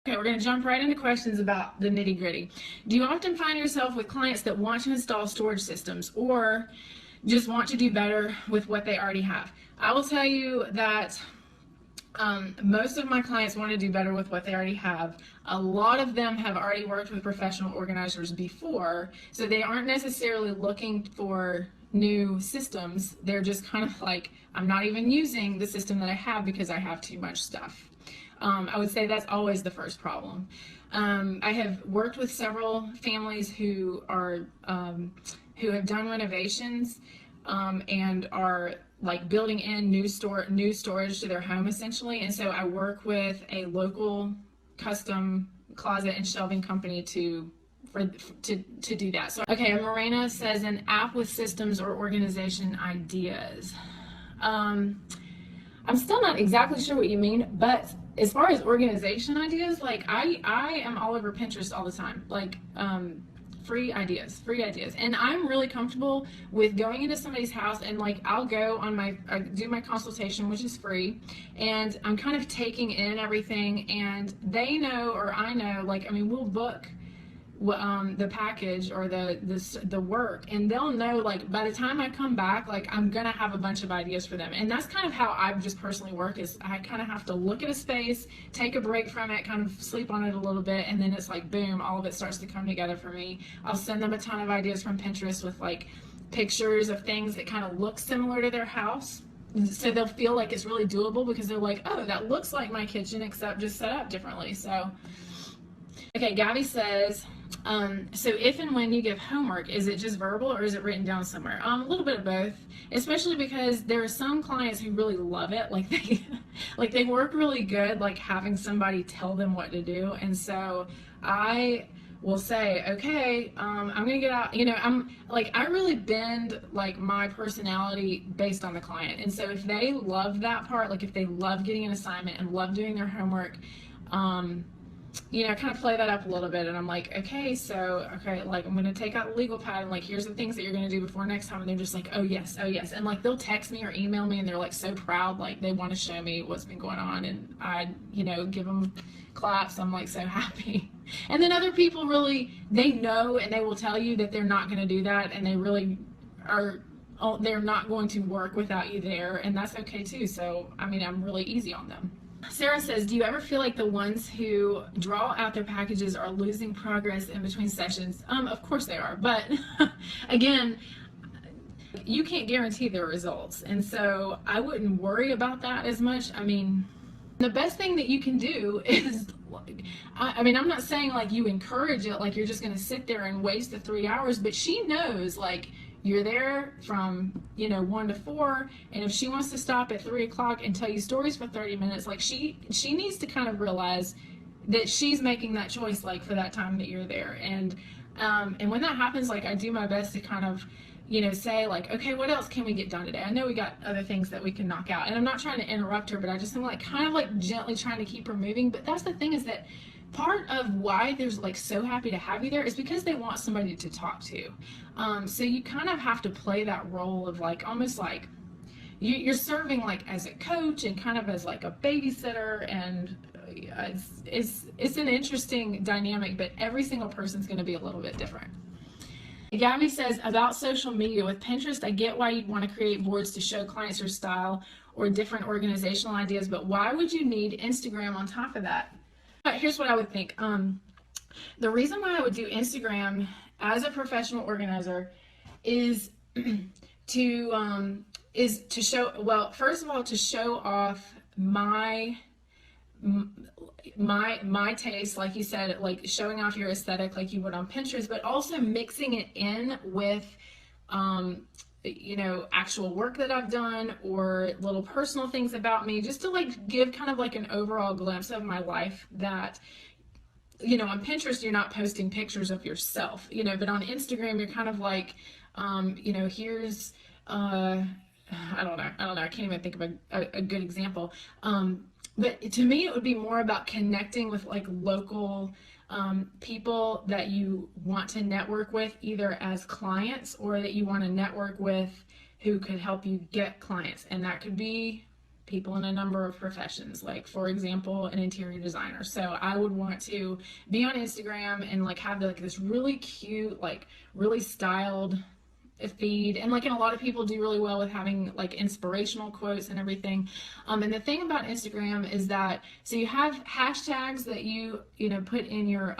Okay, we're going to jump right into questions about the nitty-gritty. Do you often find yourself with clients that want to install storage systems or just want to do better with what they already have? I will tell you that most of my clients want to do better with what they already have. A lot of them have already worked with professional organizers before, so they aren't necessarily looking for new systems. They're just kind of like, I'm not even using the system that I have because I have too much stuff. I would say that's always the first problem. I have worked with several families who are who have done renovations and are like building in new storage to their home essentially. And so I work with a local custom closet and shelving company to do that. So okay, Morena says an app with systems or organization ideas. I'm still not exactly sure what you mean, but as far as organization ideas, like I am all over Pinterest all the time, like free ideas. And I'm really comfortable with going into somebody's house and like I'll go on I do my consultation, which is free, and I'm kind of taking in everything, and they know, or I know, like, I mean, we'll book the package or the work, and they'll know, like, by the time I come back, like, I'm gonna have a bunch of ideas for them. And that's kind of how I just personally work, is I kind of have to look at a space, take a break from it, kind of sleep on it a little bit, and then it's like boom, all of it starts to come together for me. I'll send them a ton of ideas from Pinterest with like pictures of things that kind of look similar to their house, so they'll feel like it's really doable, because they're like, oh, that looks like my kitchen except just set up differently. So okay, Gabby says, so if and when you give homework, is it just verbal or is it written down somewhere? A little bit of both, especially because there are some clients who really love it. Like they work really good, like having somebody tell them what to do. And so I will say, okay, I'm gonna get out, I'm like, I really bend like my personality based on the client. And so if they love that part, like if they love getting an assignment and love doing their homework, kind of play that up a little bit, and I'm like, okay, like I'm gonna take out the legal pad, and like, here's the things that you're gonna do before next time, and they're just like, oh yes, and like they'll text me or email me, and they're like so proud, like they want to show me what's been going on, and I, give them claps. I'm like so happy. And then other people really, they know, and they will tell you that they're not gonna do that, and they really are. They're not going to work without you there, and that's okay too. So I mean, I'm really easy on them. Sarah says, do you ever feel like the ones who draw out their packages are losing progress in between sessions? Of course they are, but again, you can't guarantee their results, and so I wouldn't worry about that as much. I mean, the best thing that you can do is, I mean, I'm not saying like you encourage it, like you're just going to sit there and waste the 3 hours, but she knows, like, you're there from 1 to 4, and if she wants to stop at 3 o'clock and tell you stories for 30 minutes, like she needs to kind of realize that she's making that choice, like, for that time that you're there. And when that happens, like, I do my best to kind of say, like, okay, what else can we get done today? I know we got other things that we can knock out, and I'm not trying to interrupt her, but I just am like kind of like gently trying to keep her moving. But that's the thing, is that part of why they're like so happy to have you there is because they want somebody to talk to. So you kind of have to play that role of like, almost like you're serving like as a coach and kind of as like a babysitter, and it's an interesting dynamic, but every single person's going to be a little bit different. Gabby says, about social media with Pinterest, I get why you'd want to create boards to show clients your style or different organizational ideas, but why would you need Instagram on top of that? Here's what I would think. The reason why I would do Instagram as a professional organizer is to show, well, first of all, to show off my taste, like you said, like showing off your aesthetic like you would on Pinterest, but also mixing it in with actual work that I've done, or little personal things about me, just to like give kind of like an overall glimpse of my life. That on Pinterest you're not posting pictures of yourself, but on Instagram you're kind of like here's I don't know, I can't even think of a good example. But to me, it would be more about connecting with like local people that you want to network with, either as clients or that you want to network with who could help you get clients. And that could be people in a number of professions, like for example, an interior designer. So I would want to be on Instagram and like have like this really cute, like really styled feed, and like, and a lot of people do really well with having like inspirational quotes and everything. And the thing about Instagram is that, so you have hashtags that you know put in your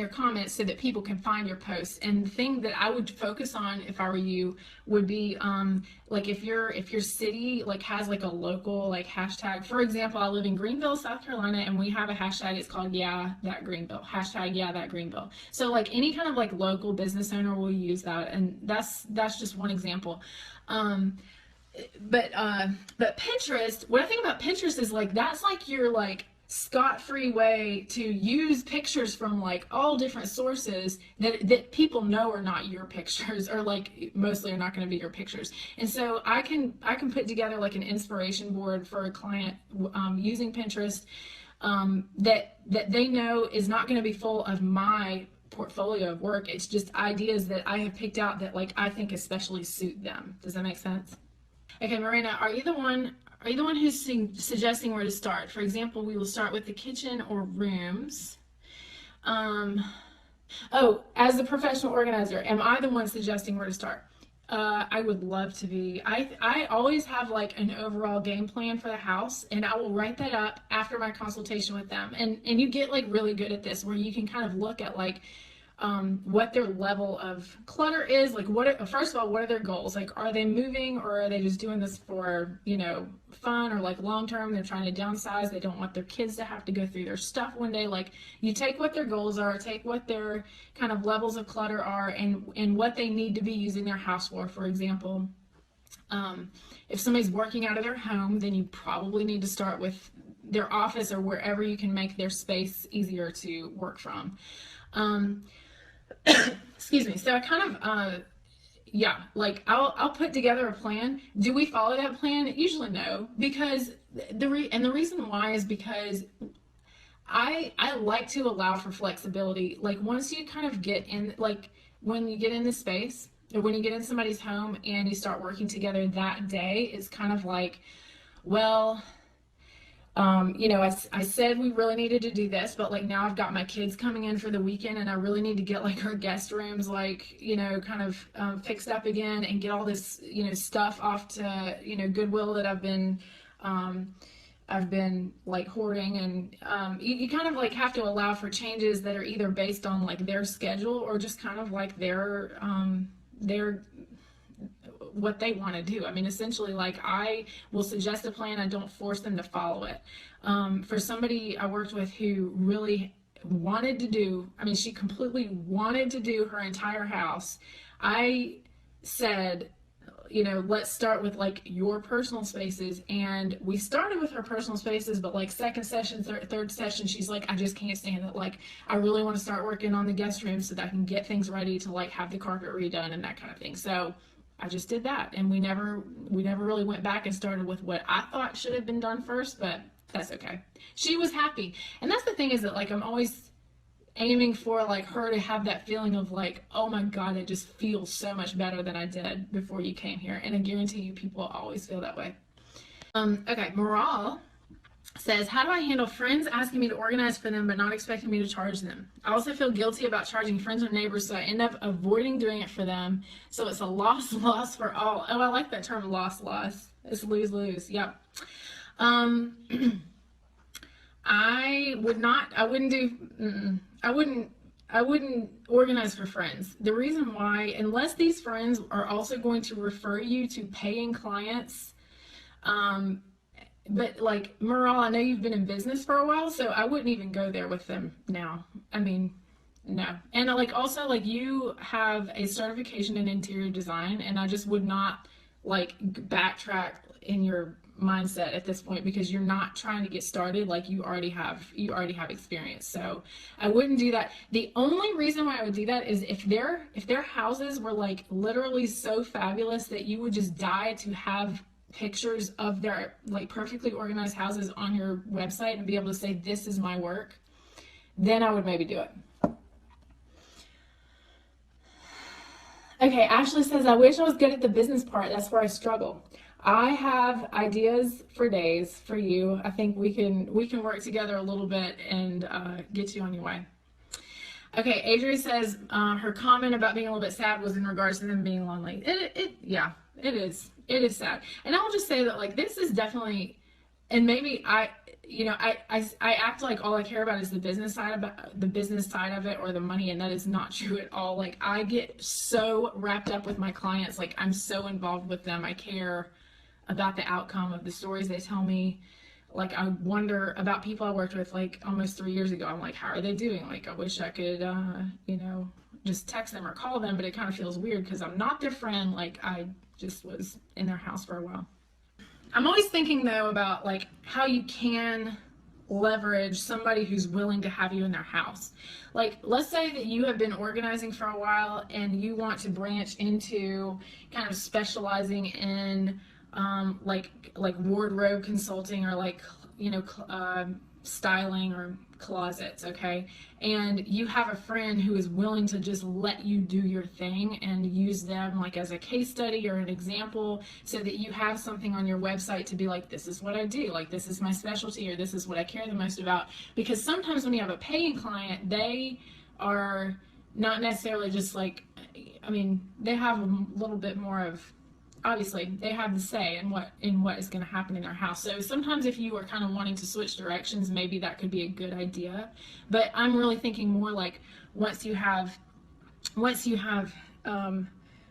comments so that people can find your posts. And the thing that I would focus on if I were you would be like if your city like has like a local like hashtag. For example, I live in Greenville, South Carolina, and we have a hashtag. It's called Yeah That Greenville. Hashtag Yeah That Greenville. So like any kind of like local business owner will use that, and that's just one example. But Pinterest, what I think about Pinterest is like that's like your like scot-free way to use pictures from like all different sources that people know are not your pictures, or like mostly are not going to be your pictures. And so I can put together like an inspiration board for a client using Pinterest that they know is not going to be full of my portfolio of work. It's just ideas that I have picked out that like I think especially suit them. Does that make sense? Okay, Marina, are you the one who's suggesting where to start? For example, we will start with the kitchen or rooms. Oh, as a professional organizer, am I the one suggesting where to start? I would love to be. I always have like an overall game plan for the house, and I will write that up after my consultation with them. And you get like really good at this, where you can kind of look at like what their level of clutter is. Like first of all, what are their goals? Like, are they moving, or are they just doing this for, you know, fun, or like long term, they're trying to downsize, they don't want their kids to have to go through their stuff one day. Like, you take what their goals are, take what their kind of levels of clutter are, and what they need to be using their house for. For example, if somebody's working out of their home, then you probably need to start with their office or wherever you can make their space easier to work from. Excuse me. So I kind of, yeah, like I'll put together a plan. Do we follow that plan? Usually no, because the reason why is because I like to allow for flexibility. Like once you kind of get in, like when you get in the space, or when you get in somebody's home and you start working together that day, it's kind of like, well, you know, I said we really needed to do this, but like now I've got my kids coming in for the weekend, and I really need to get like our guest rooms, like, you know, kind of fixed up again, and get all this, you know, stuff off to, you know, Goodwill that I've been like hoarding. And you kind of like have to allow for changes that are either based on like their schedule, or just kind of like their what they want to do. I mean, essentially, like I will suggest a plan, I don't force them to follow it. For somebody I worked with who really wanted to do, I mean, she completely wanted to do her entire house, I said, you know, let's start with like your personal spaces. And we started with her personal spaces, but like second session, third session, she's like, I just can't stand it. Like, I really want to start working on the guest room so that I can get things ready to like have the carpet redone and that kind of thing. So I just did that, and we never really went back and started with what I thought should have been done first, but that's okay. She was happy. And that's the thing, is that like I'm always aiming for like her to have that feeling of like, oh my God, it just feels so much better than I did before you came here. And I guarantee you people always feel that way. Okay, Moral says, how do I handle friends asking me to organize for them but not expecting me to charge them? I also feel guilty about charging friends or neighbors, so I end up avoiding doing it for them. So it's a loss for all. Oh, I like that term, loss. It's lose. Yep. I wouldn't organize for friends. The reason why, unless these friends are also going to refer you to paying clients, but like, Merle, I know you've been in business for a while, so I wouldn't even go there with them now. I mean, no. And like, also, like, you have a certification in interior design, and I just would not like backtrack in your mindset at this point, because you're not trying to get started. Like, you already have experience. So I wouldn't do that. The only reason why I would do that is if their houses were like literally so fabulous that you would just die to have pictures of their like perfectly organized houses on your website and be able to say, this is my work, then I would maybe do it. Okay, Ashley says, I wish I was good at the business part. That's where I struggle. I have ideas for days for you. I think we can work together a little bit and get you on your way. Okay, Adria says her comment about being a little bit sad was in regards to them being lonely. Yeah, it is. It is sad. And I'll just say that like this is definitely, and maybe I act like all I care about is the business side of it or the money, and that is not true at all. Like I get so wrapped up with my clients, like I'm so involved with them. I care about the outcome of the stories they tell me. Like I wonder about people I worked with like almost 3 years ago. I'm like, how are they doing? Like I wish I could just text them or call them, but it kind of feels weird because I'm not their friend. Like I just was in their house for a while. I'm always thinking though about like how you can leverage somebody who's willing to have you in their house. Like let's say that you have been organizing for a while and you want to branch into kind of specializing in like wardrobe consulting or like styling or closets, okay? And you have a friend who is willing to just let you do your thing and use them like as a case study or an example so that you have something on your website to be like, this is what I do, like this is my specialty, or this is what I care the most about. Because sometimes when you have a paying client, they are not necessarily just like, I mean, they have a little bit more of, obviously they have the say in what is going to happen in their house. So sometimes if you are kind of wanting to switch directions, maybe that could be a good idea. But I'm really thinking more like once you have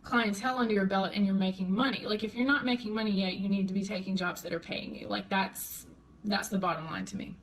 clientele under your belt and you're making money. Like if you're not making money yet, you need to be taking jobs that are paying you. Like that's the bottom line to me.